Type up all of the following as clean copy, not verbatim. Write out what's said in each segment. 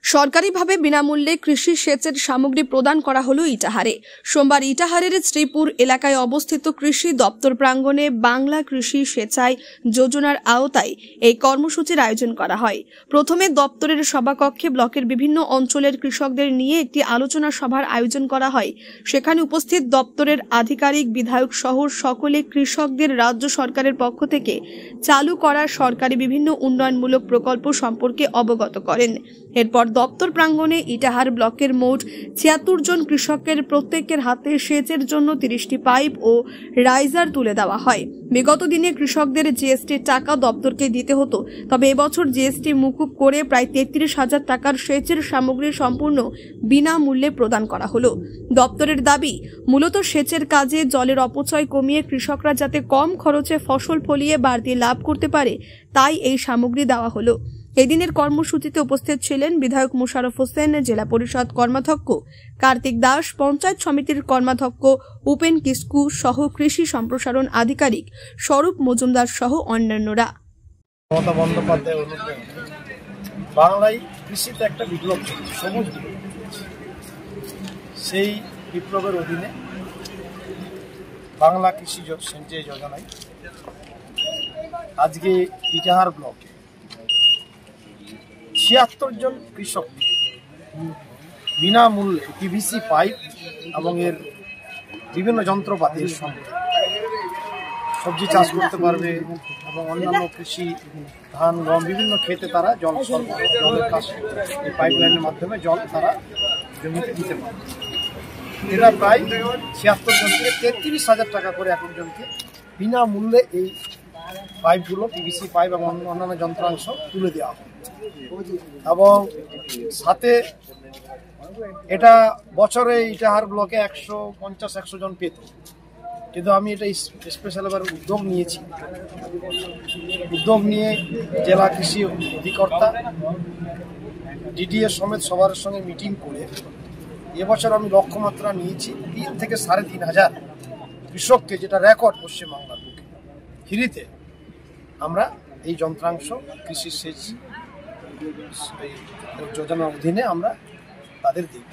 সরকারিভাবে বিনামূল্যে কৃষি সেচের সামগ্রী প্রদান করা হলো ইটাহারে। সোমবার ইটাহারের শ্রীপুর এলাকায় অবস্থিত কৃষি দপ্তর প্রাঙ্গণে বাংলা কৃষি সেচাই যোজনার আওতায় এই কর্মসূচির আয়োজন করা হয়। প্রথমে দপ্তরের সভাকক্ষে ব্লকের বিভিন্ন অঞ্চলের কৃষকদের নিয়ে একটি আলোচনা সভার আয়োজন করা হয়। সেখানে উপস্থিত দপ্তরের আধিকারিক, বিধায়ক সহ সকলে কৃষকদের রাজ্য সরকারের পক্ষ থেকে চালু করা সরকারি বিভিন্ন উন্নয়নমূলক প্রকল্প সম্পর্কে অবগত করেন। এরপর দপ্তর প্রাঙ্গণে ইটাহার ব্লকের মোট ৭৬ জন কৃষকের প্রত্যেকের হাতে সেচের জন্য ৩০টি পাইপ ও রাইজার তুলে দেওয়া হয়। বিগত দিনে কৃষকদের জিএসটির টাকা দপ্তরকে দিতে হতো, তবে এবছর জিএসটি মুকুব করে প্রায় ৩৩,০০০ টাকার সেচের সামগ্রী সম্পূর্ণ বিনামূল্যে প্রদান করা হলো। দপ্তরের দাবি, মূলত সেচের কাজে জলের অপচয় কমিয়ে কৃষকরা যাতে কম খরচে ফসল ফলিয়ে বাড়তি লাভ করতে পারে, তাই এই সামগ্রী দেওয়া হলো। এদিনের কর্মসূচিতে উপস্থিত ছিলেন বিধায়ক মোশাররফ হোসেন, জেলা পরিষদ কর্মাধ্যক্ষ কার্তিক দাস, পঞ্চায়েত সমিতির কর্মাধ্যক্ষ উপেন কিস্কু সহ কৃষি সম্প্রসারণ আধিকারিক স্বরূপ মজুমদার সহ অন্যান্যরা। মমতা বন্দ্যোপাধ্যায় বাংলায় কৃষিতে একটা বিপ্লব চলছে, সবুজ বিপ্লব। সেই বিপ্লবের অধীনে বাংলা কৃষি সেচের যোজনায় আজকে ইটাহার ব্লকে ৭৬ জন কৃষক বিনামূল্যে পিভিসি পাইপ এবং এর বিভিন্ন যন্ত্রপাতির সঙ্গে সবজি চাষ করতে পারবে এবং অন্যান্য কৃষি, ধান, গম বিভিন্ন ক্ষেতে তারা জলের কাজ এই পাইপ লাইনের মাধ্যমে জল তারা জমিতে দিতে পারবে। এরা প্রায় ৭৬ জন থেকে ৩৩,০০০ টাকা করে এক একজনকে বিনামূল্যে এই পাইপগুলো, পিভিসি পাইপ এবং অন্যান্য যন্ত্রাংশ তুলে দেওয়া হয়। এবং সাথে এটা বছরে ইটাহার ব্লকে ১৫০-১০০ জন পেত, কিন্তু আমি এটা স্পেশাল এবার উদ্যোগ নিয়ে জেলা কৃষি অধিকর্তা, ডিডিএ সমেত সবার সঙ্গে মিটিং করে এবছর আমি লক্ষ্যমাত্রা নিয়েছি ৩ থেকে ৩,৫০০ কৃষককে, যেটা রেকর্ড পশ্চিমবাংলার বুকে, ফ্রিতে আমরা এই যন্ত্রাংশ কৃষি সেচ যোজনার অধীনে আমরা তাদের দেব।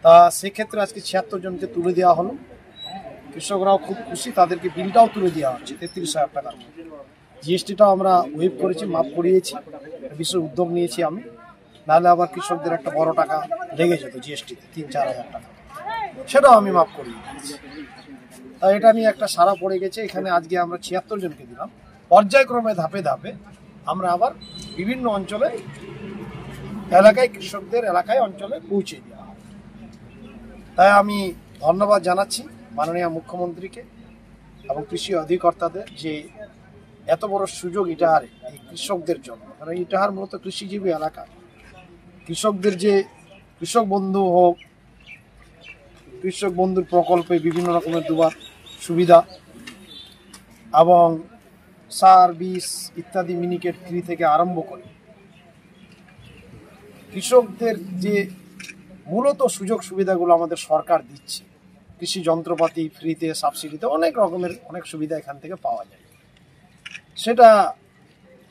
তা সেক্ষেত্রে আজকে ৭৬ জনকে তুলে দেওয়া হলো। কৃষকরাও খুব খুশি, তাদেরকে বিলটাও তুলে দেওয়া হচ্ছে ৩৩,০০০ টাকার। জিএসটিটাও আমরা ওয়েভ করেছি, মাফ করিয়েছি, বিশেষ উদ্যোগ নিয়েছি আমি, নাহলে আবার কৃষকদের একটা বড় টাকা লেগে যেত জিএসটিতে, ৩-৪ হাজার টাকা, সেটাও আমি মাফ করিয়ে দিয়েছি। তাই এটা নিয়ে একটা সাড়া পড়ে গেছে। এখানে আজকে আমরা ৭৬ জনকে দিলাম। পর্যায়ক্রমে ধাপে ধাপে আমরা আবার বিভিন্ন অঞ্চলে এলাকায় কৃষকদের অঞ্চলে পৌঁছে দেওয়া হবে। তাই আমি ধন্যবাদ জানাচ্ছি মাননীয় মুখ্যমন্ত্রীকে এবং কৃষি অধিকর্তাদের যে এত বড় সুযোগ ইটাহারে এই কৃষকদের জন্য। কারণ ইটাহার মূলত কৃষিজীবী এলাকা। কৃষকদের যে কৃষক বন্ধু হোক, কৃষক বন্ধুর প্রকল্পে বিভিন্ন রকমের দুবার সুবিধা এবং সার, বীজ ইত্যাদি মিনিকেট ফ্রি থেকে আরম্ভ করে কৃষকদের যে মূলত সুযোগ সুবিধাগুলো আমাদের সরকার দিচ্ছে, কৃষি যন্ত্রপাতি ফ্রিতে, সাবসিডিতে, অনেক রকমের অনেক সুবিধা এখান থেকে পাওয়া যায়।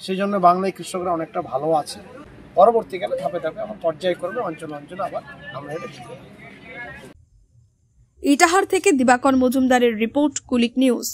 সেই জন্য বাংলায় কৃষকরা অনেকটা ভালো আছে। পরবর্তীকালে ধাপে ধাপে আবার পর্যায়ক্রমে অঞ্চলে আবার আমরা এটা দিতে হবে। ইটাহার থেকে দিবাকর মজুমদারের রিপোর্ট, কুলিক নিউজ।